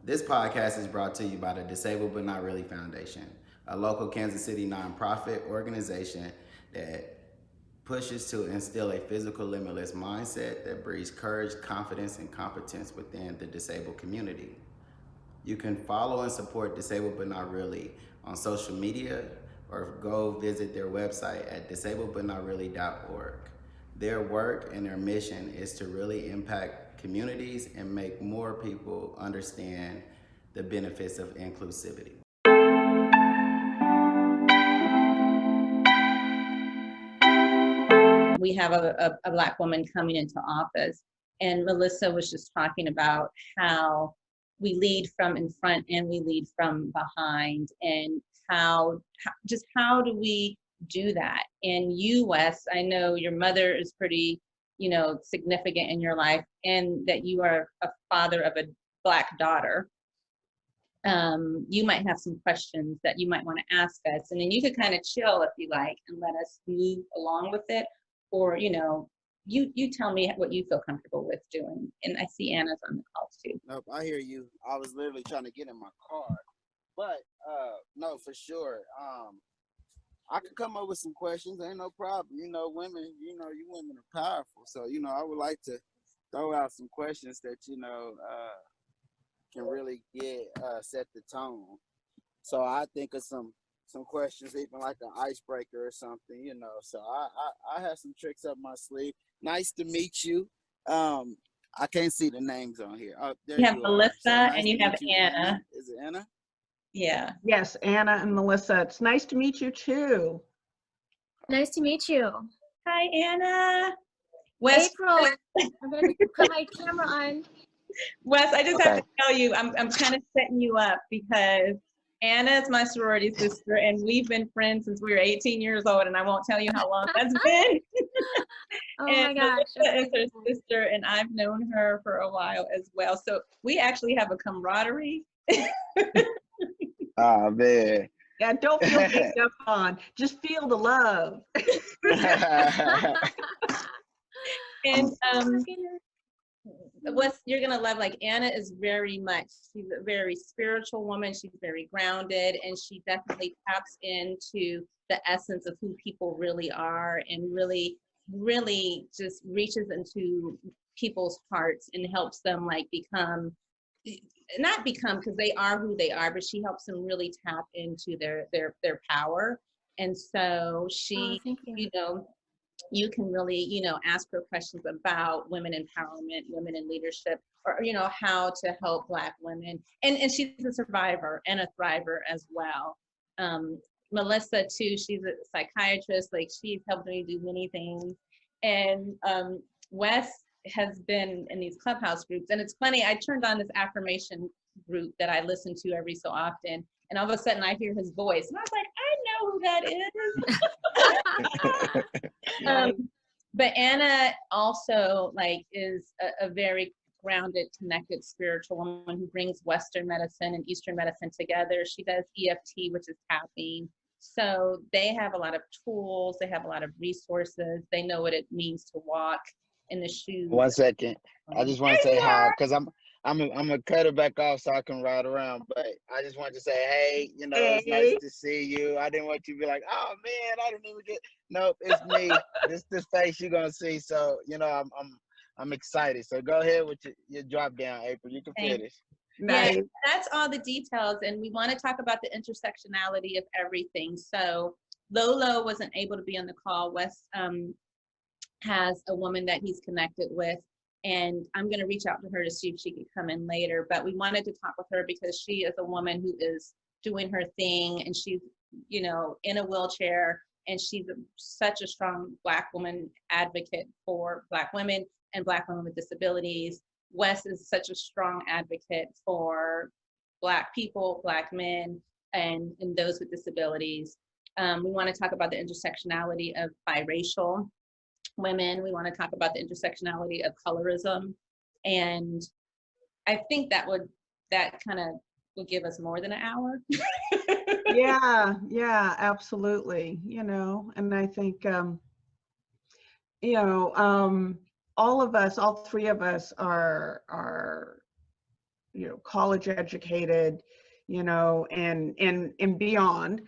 This podcast is brought to you by the Disabled But Not Really Foundation, a local Kansas City nonprofit organization that pushes to instill a physical limitless mindset that breeds courage, confidence, and competence within the disabled community. You can follow and support Disabled But Not Really on social media or go visit their website at disabledbutnotreally.org. Their work and their mission is to really impact communities and make more people understand the benefits of inclusivity. We have a Black woman coming into office, and Melissa was just talking about how we lead from in front and we lead from behind, and how do we do that? And you, Wes, I know your mother is pretty, significant in your life, and that you are a father of a Black daughter. You might have some questions that you might want to ask us, and then you could kind of chill if you like and let us move along with it, or you tell me what you feel comfortable with doing. And I see Anna's on the call too. Nope, I hear you. I was literally trying to get in my car, but no, for sure. I could come up with some questions. Ain't no problem. Women. You women are powerful. So I would like to throw out some questions that can really set the tone. So I think of some questions, even like an icebreaker or something. So I have some tricks up my sleeve. Nice to meet you. I can't see the names on here. Oh, there You have you Melissa, are. So nice and you to have meet you, Anna. Is it Anna? Yeah. Yes, Anna and Melissa. It's nice to meet you too. Nice to meet you. Hi, Anna. Wes, April, I'm going to put my camera on. Wes, I just have Okay. to tell you, I'm kind of setting you up because Anna is my sorority sister, and we've been friends since we were 18 years old, and I won't tell you how long that's been. Oh And my gosh. Melissa is her sister, and I've known her for a while as well. So we actually have a camaraderie. Oh man. Yeah, don't feel ganged up on. Just feel the love. And what you're gonna love, like Anna is she's a very spiritual woman. She's very grounded, and she definitely taps into the essence of who people really are, and really just reaches into people's hearts and helps them not become, because they are who they are, but she helps them really tap into their power. And so she, thank you. You can really, ask her questions about women empowerment, women in leadership, or, how to help Black women. And she's a survivor and a thriver as well. Melissa too, she's a psychiatrist, she's helped me do many things. And Wes has been in these clubhouse groups. And it's funny, I turned on this affirmation group that I listen to every so often, and all of a sudden I hear his voice, and I was like, I know who that is. But Anna also is a very grounded, connected spiritual woman who brings Western medicine and Eastern medicine together. She does EFT, which is tapping. So they have a lot of tools, they have a lot of resources, they know what it means to walk in the shoes. 1 second. I just want to say hi, because I'm gonna cut it back off so I can ride around. But I just wanted to say, hey, it's nice to see you. I didn't want you to be like, oh man, I didn't even get. Nope, it's me. this face you're gonna see. So I'm excited. So go ahead with your drop down, April. You can finish. Nice. Yeah, that's all the details, and we want to talk about the intersectionality of everything. So Lolo wasn't able to be on the call. Wes has a woman that he's connected with, and I'm going to reach out to her to see if she could come in later. But we wanted to talk with her because she is a woman who is doing her thing, and she's, in a wheelchair, and she's such a strong Black woman advocate for Black women and Black women with disabilities. Wes is such a strong advocate for Black people, Black men, and those with disabilities. We want to talk about the intersectionality of biracial women. We want to talk about the intersectionality of colorism. And I think that kind of would give us more than an hour. Yeah, absolutely. And I think, all of us, all three of us are college educated, and beyond,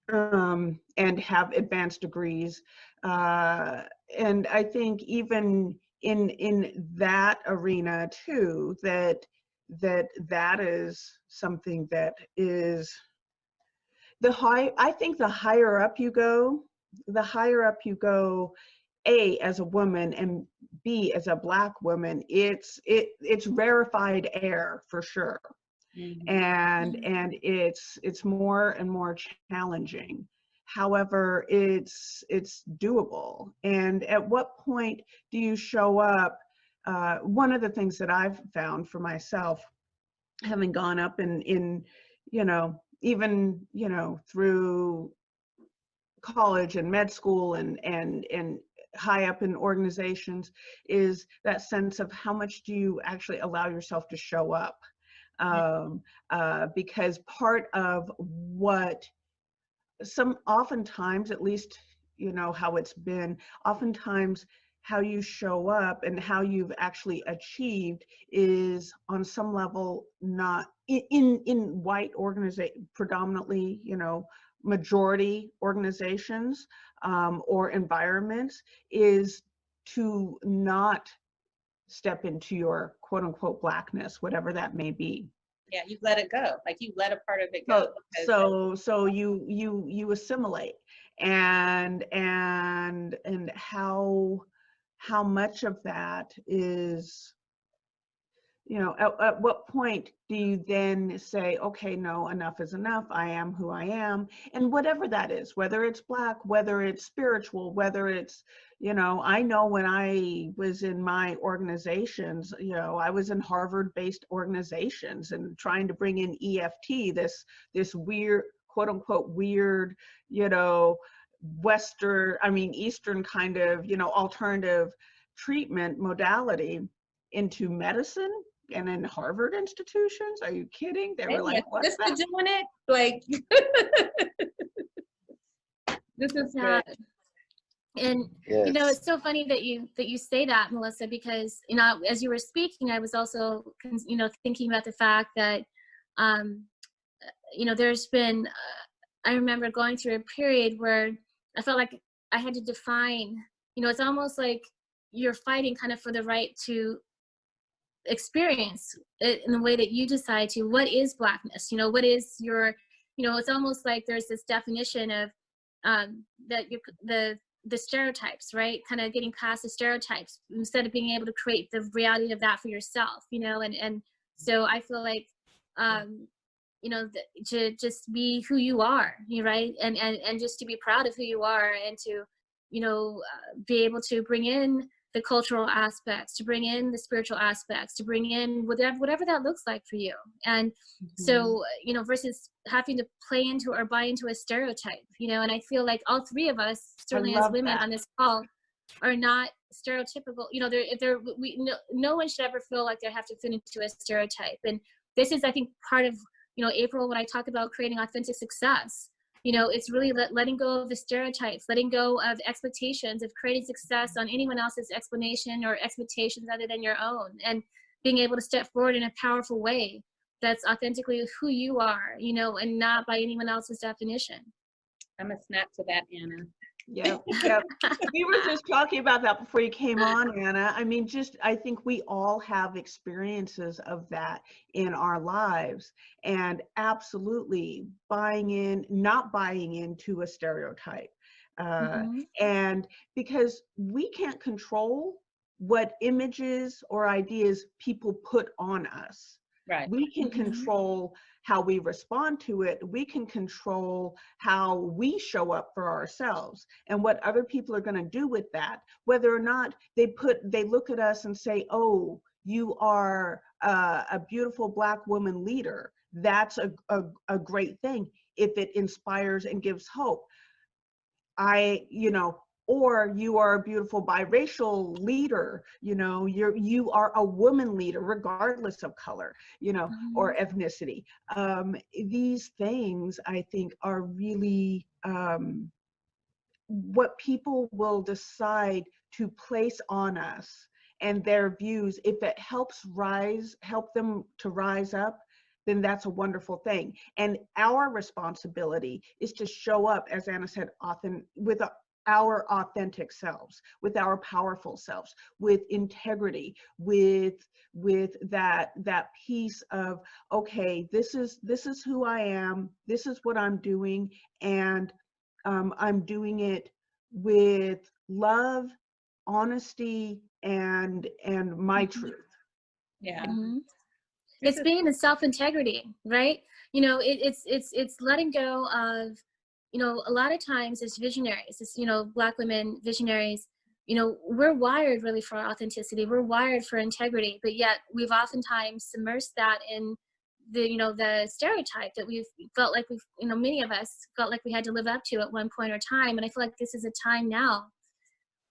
and have advanced degrees. And I think even in that arena too, that is something that is I think the higher up you go, A, as a woman, and B, as a Black woman, it's rarefied air for sure. And it's more and more challenging. However, it's doable. And at what point do you show up? One of the things that I've found for myself, having gone up in even through college and med school and high up in organizations, is that sense of how much do you actually allow yourself to show up. Because part of what oftentimes, at least how it's been, oftentimes how you show up and how you've actually achieved is on some level not in white organization, predominantly majority organizations or environments, is to not step into your quote unquote Blackness, whatever that may be. Yeah, you let it go. Like you let a part of it go. So you assimilate, and how much of that is, at what point do you then say, okay, no, enough is enough. I am who I am. And whatever that is, whether it's Black, whether it's spiritual, whether it's, I know when I was in my organizations, I was in Harvard-based organizations and trying to bring in EFT, this weird, quote unquote, weird, Eastern kind of, alternative treatment modality into medicine and in Harvard institutions. Are you kidding? They were like, what's that? Doing it? Like, this is Yeah. good. And Yes. it's so funny that you say that, Melissa, because as you were speaking, I was also thinking about the fact that there's been I remember going through a period where I felt like I had to define, it's almost like you're fighting kind of for the right to experience it in the way that you decide to. What is Blackness? What is your, it's almost like there's this definition of that the stereotypes, right? Kind of getting past the stereotypes instead of being able to create the reality of that for yourself, and so I feel like to just be who you are, right? And just to be proud of who you are, and to be able to bring in the cultural aspects, to bring in the spiritual aspects, to bring in whatever that looks like for you. And so, versus having to play into or buy into a stereotype, and I feel like all three of us, certainly as women on this call, are not stereotypical. No one should ever feel like they have to fit into a stereotype. And this is, I think, part of, April, when I talk about creating authentic success, it's really letting go of the stereotypes, letting go of expectations of creating success on anyone else's explanation or expectations other than your own, and being able to step forward in a powerful way that's authentically who you are, and not by anyone else's definition. I'm gonna snap to that, Anna. Yeah. We were just talking about that before you came on, Anna. I think we all have experiences of that in our lives, and absolutely not buying into a stereotype. And because we can't control what images or ideas people put on us. Right. We can control how we respond to it. We can control how we show up for ourselves and what other people are going to do with that. Whether or not they look at us and say, "Oh, you are a beautiful Black woman leader." That's a great thing if it inspires and gives hope. Or you are a beautiful biracial leader, you are a woman leader, regardless of color, or ethnicity. These things, I think, are really what people will decide to place on us and their views, if it help them to rise up, then that's a wonderful thing. And our responsibility is to show up, as Anna said, with our authentic selves, with our powerful selves, with integrity, with that piece of, okay, this is who I am, this is what I'm doing, and I'm doing it with love, honesty, and my truth. Yeah. Mm-hmm. It's being in self-integrity, right? You know, it's letting go of, you know, a lot of times as visionaries, as, you know, Black women visionaries, you know, we're wired really for authenticity, we're wired for integrity, but yet we've oftentimes submersed that in the, you know, the stereotype that we've, you know, many of us felt like we had to live up to at one point or time. And I feel like this is a time now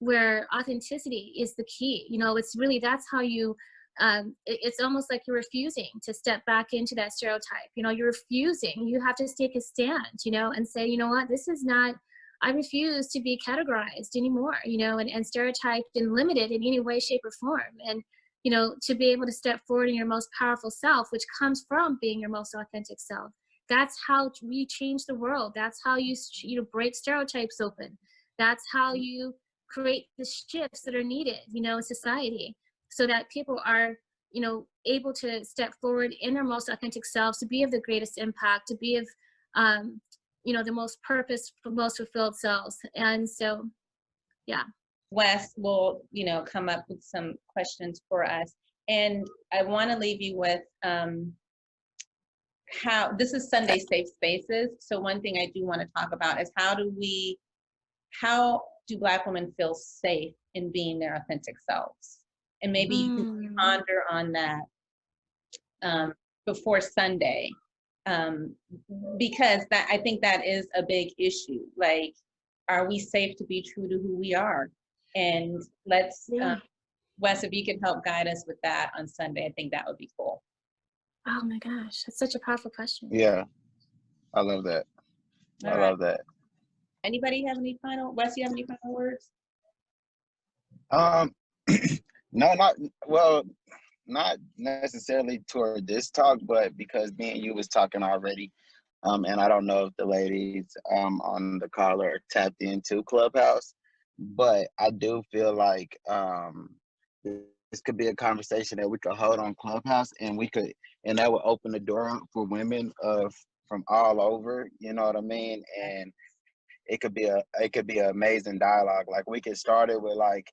where authenticity is the key. You know, it's really, that's how you, it's almost like you're refusing to step back into that stereotype. You know, you're refusing, you have to take a stand, you know, and say, you know what, this is not, I refuse to be categorized anymore, you know, and stereotyped and limited in any way, shape, or form. And, you know, to be able to step forward in your most powerful self, which comes from being your most authentic self. That's how we change the world. That's how you know, break stereotypes open. That's how you create the shifts that are needed, you know, in society, so that people are, you know, able to step forward in their most authentic selves, to be of the greatest impact, to be of, you know, the most purposeful, most fulfilled selves. And so, yeah. Wes will, you know, come up with some questions for us. And I want to leave you with how, this is Sunday Safe Spaces. So one thing I do want to talk about is how do Black women feel safe in being their authentic selves? And maybe you can ponder on that before Sunday, because that, I think that is a big issue. Like, are we safe to be true to who we are? And let's, Wes, if you can help guide us with that on Sunday, I think that would be cool. Oh my gosh, that's such a powerful question. Yeah, I love that. I love that. Anybody have any Wes, you have any final words? No, not necessarily toward this talk, but because me and you was talking already, and I don't know if the ladies on the call are tapped into Clubhouse, but I do feel like this could be a conversation that we could hold on Clubhouse, and that would open the door up for women from all over, you know what I mean? And it could be an amazing dialogue. Like, we could start it with like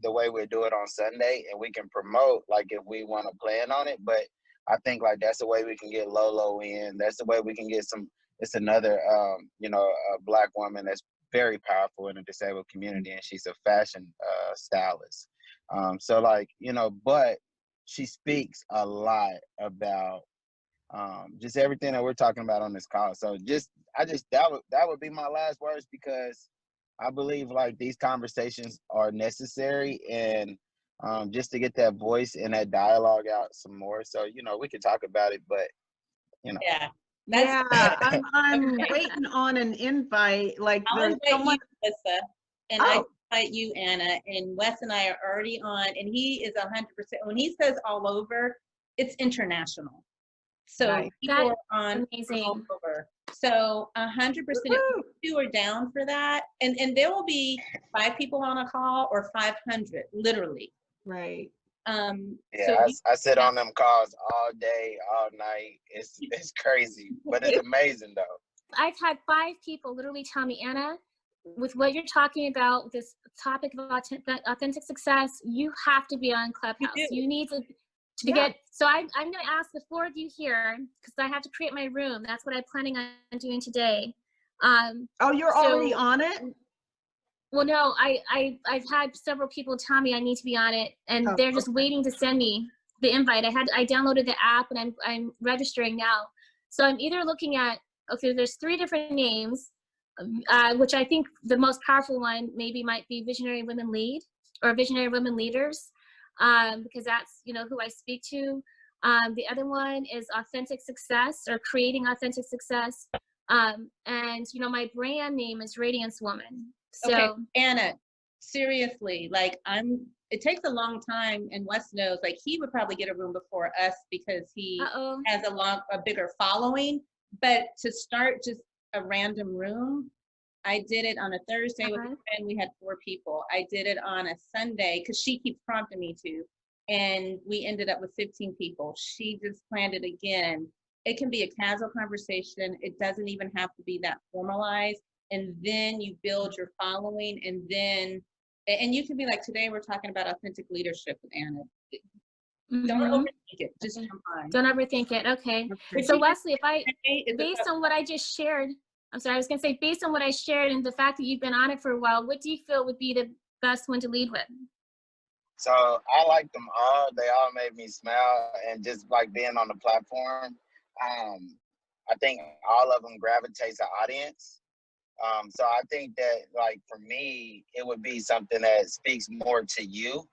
the way we do it on Sunday, and we can promote, like, if we want to plan on it. But I think like that's the way we can get Lolo in. That's the way we can get it's another you know, a Black woman that's very powerful in the disabled community, and she's a fashion stylist. So like, you know, but she speaks a lot about just everything that we're talking about on this call. So that would be my last words, because I believe like these conversations are necessary, and just to get that voice and that dialogue out some more. So, you know, we could talk about it, but you know. Yeah. I'm waiting on an invite. Like, I'll there's invite someone. you, Melissa, and I invite you, Anna, and Wes and I are already on, and he is 100%. When he says all over, it's international. So Right. people are on amazing. all over. So 100%, if you are down for that, and there will be 5 people on a call or 500, literally. Right. Yeah, I sit on them calls all day, all night. It's crazy, but it's amazing though. I've had 5 people literally tell me, Anna, with what you're talking about, this topic of authentic success, you have to be on Clubhouse. You need to get, so I'm going to ask the 4 of you here, because I have to create my room. That's what I'm planning on doing today. You're already on it? Well, no, I've had several people tell me I need to be on it, and they're just waiting to send me the invite. I downloaded the app, and I'm registering now. So I'm either looking at, okay, there's 3 different names, which I think the most powerful one maybe might be Visionary Women Lead, or Visionary Women Leaders, because that's, you know, who I speak to. The other one is Authentic Success, or Creating Authentic Success. And, you know, my brand name is Radiance Woman. So, okay, Anna, seriously, like it takes a long time, and Wes knows, like he would probably get a room before us because he Uh-oh. has a bigger following. But to start just a random room, I did it on a Thursday with a friend. We had 4 people. I did it on a Sunday because she keeps prompting me to, and we ended up with 15 people. She just planned it again. It can be a casual conversation. It doesn't even have to be that formalized. And then you build your following, and you can be like, today we're talking about authentic leadership with Anna. Don't overthink it. Just jump on. Don't overthink it. Okay. So Wesley, based on what I just shared, I'm sorry, I was gonna say, based on what I shared and the fact that you've been on it for a while, what do you feel would be the best one to lead with? So I like them all. They all made me smile, and just like being on the platform, I think all of them gravitates an audience. So I think that, like, for me, it would be something that speaks more to you.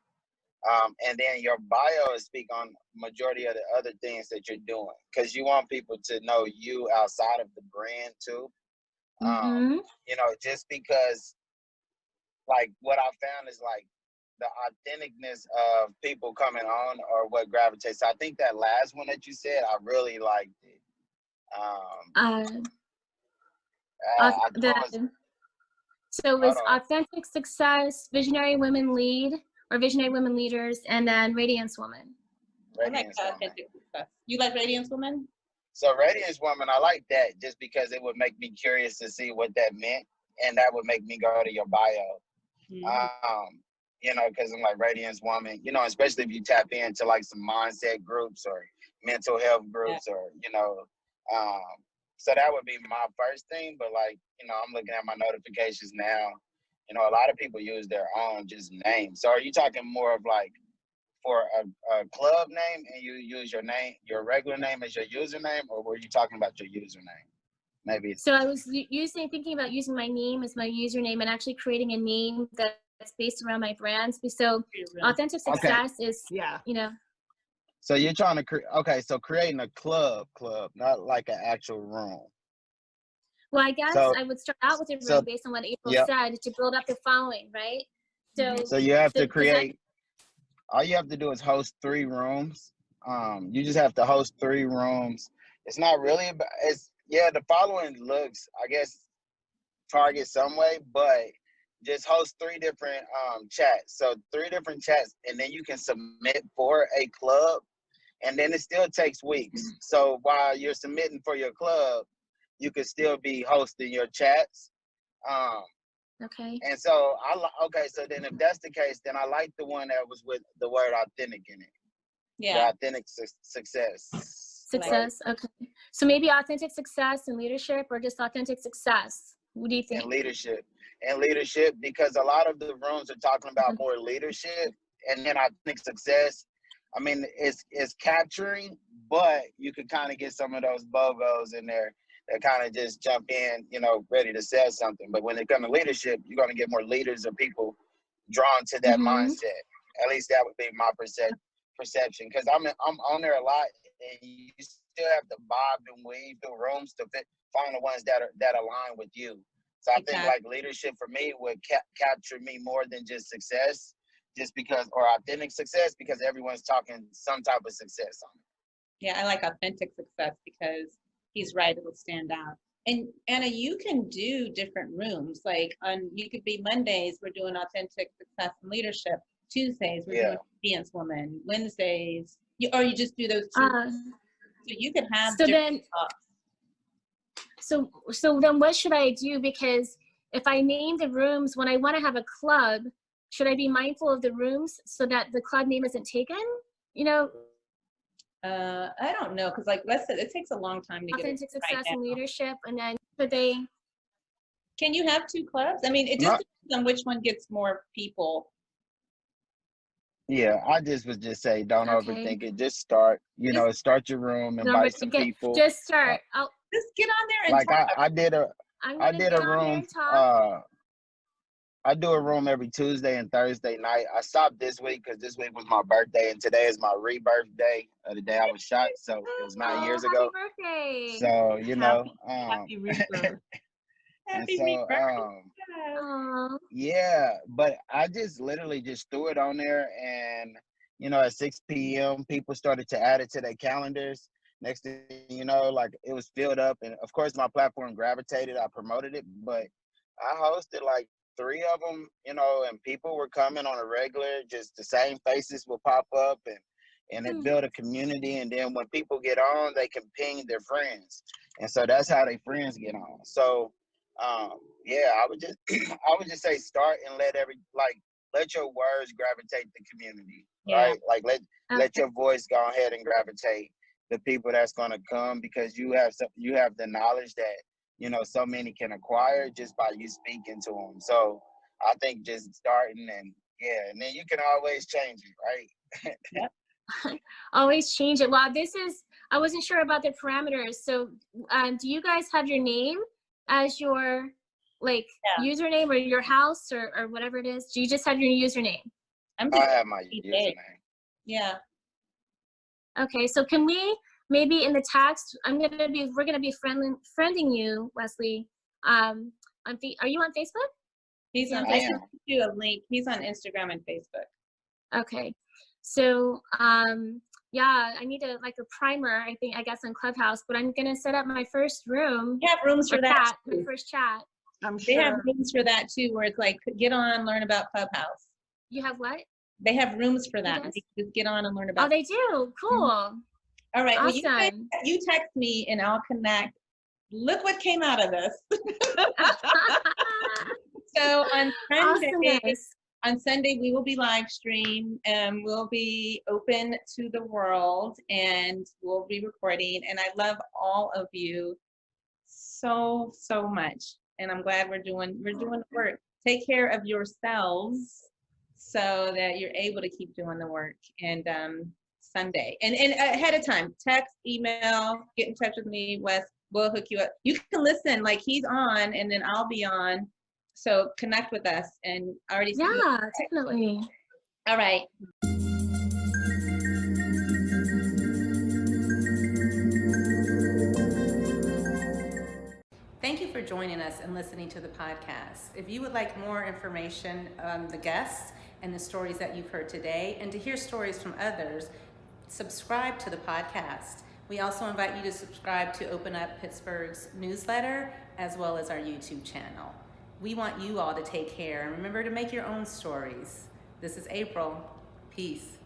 And then your bio will speak on majority of the other things that you're doing, because you want people to know you outside of the brand too. You know, just because, like, what I found is, like, the authenticness of people coming on or what gravitates. I think that last one that you said, I really liked it. So it was Authentic Success, Visionary Women Lead, or Visionary Women Leaders, and then Radiance Woman. Radiance I like Authentic Success. You like Radiance Woman? So Radiance Woman, I like that just because it would make me curious to see what that meant, and that would make me go to your bio. You know, because I'm like, Radiance Woman, you know, especially if you tap into like some mindset groups or mental health groups, or, you know, so that would be my first thing. But, like, you know, I'm looking at my notifications now. You know, a lot of people use their own just name. So are you talking more of like for a club name and you use your name, your regular name as your username, or were you talking about your username? Maybe. So I was thinking about using my name as my username and actually creating a name that's based around my brands. So Authentic Success is, you know. So you're trying to creating a club, not like an actual room. Well, I guess I would start out with a room based on what April said, to build up the following, right? So you have to create. All you have to do is host 3 rooms. You just have to host 3 rooms. It's not really about. The following looks, I guess, target some way, but just host 3 different chats. So 3 different chats, and then you can submit for a club, and then it still takes weeks. So while you're submitting for your club, you could still be hosting your chats. Okay. And so so then if that's the case, then I like the one that was with the word authentic in it. Yeah. The authentic success. Success. Right? Okay. So maybe authentic success and leadership, or just authentic success. What do you think? And leadership, because a lot of the rooms are talking about more leadership, and then authentic success. I mean, it's capturing, but you could kind of get some of those BOGOs in there that kind of just jump in, you know, ready to sell something. But when it comes to leadership, you're going to get more leaders or people drawn to that mindset. At least that would be my perception, because I'm on there a lot, and you still have to bob and weave through rooms to find the ones that align with you. So I think like leadership for me would capture me more than just success, or authentic success, because everyone's talking some type of success on it. Yeah, I like authentic success because he's right, it will stand out. And Anna, you can do different rooms. Like you could be Mondays, we're doing authentic success and leadership. Tuesdays, we're doing Radiance Woman. Wednesdays, you just do those 2. So you could have different talks. So then what should I do? Because if I name the rooms, when I want to have a club, should I be mindful of the rooms so that the club name isn't taken? You know? I don't know, because like Wes said, it takes a long time to get authentic success and leadership, and then could they? Can you have 2 clubs? I mean, it just depends on which one gets more people. Yeah, I would just say, don't overthink it. Just start. You know, start your room, invite some people. Just start. Just get on there and like talk. I did a room. I do a room every Tuesday and Thursday night. I stopped this week because this week was my birthday, and today is my rebirth day of the day I was shot. So it was 9 years ago. Happy birthday! So you know, happy rebirth. Happy rebirth. Aw. Yeah, but I just literally just threw it on there, and at 6 p.m. people started to add it to their calendars. Next thing you know, like it was filled up, and of course my platform gravitated. I promoted it, but I hosted like 3 of them, and people were coming on a regular. Just the same faces will pop up, and it built a community. And then when people get on, they can ping their friends, and so that's how their friends get on. So yeah, I would just I would just say start and let your words gravitate the community, Yeah. right? Like let your voice go ahead and gravitate the people that's gonna come, because you have the knowledge that so many can acquire just by you speaking to them. So I think just starting, and then you can always change it, right? Yep. Always change it. Wow, I wasn't sure about the parameters. So do you guys have your name as your username, or your house, or whatever it is? Do you just have your username? I'm I just have my username. yeah. Okay, so can we maybe in the text, we're gonna be friending you, Wesley. Are you on Facebook? He's on I Facebook. Do a link. He's on Instagram and Facebook. Okay, so yeah, I need a primer. I guess on Clubhouse, but I'm gonna set up my first room. They have rooms for that. My first chat. I'm They have sure. rooms for that too, where it's like get on, learn about Clubhouse. You have what? They have rooms for that. Yes. You can just get on and learn about. Oh, they do. Cool. All right. Awesome. Well, you text me and I'll connect. Look what came out of this. So on Sunday, Awesomeness. on Sunday we will be live stream, and we'll be open to the world, and we'll be recording. And I love all of you so much, and I'm glad we're doing the work. Take care of yourselves so that you're able to keep doing the work. And Sunday, and ahead of time, text, email, get in touch with me. Wes will hook you up. You can listen, like he's on, and then I'll be on. So connect with us, and already. Yeah, definitely. All right. Thank you for joining us and listening to the podcast. If you would like more information on the guests and the stories that you've heard today, and to hear stories from others, subscribe to the podcast. We also invite you to subscribe to Open Up Pittsburgh's newsletter, as well as our YouTube channel. We want you all to take care, and remember to make your own stories. This is April. Peace.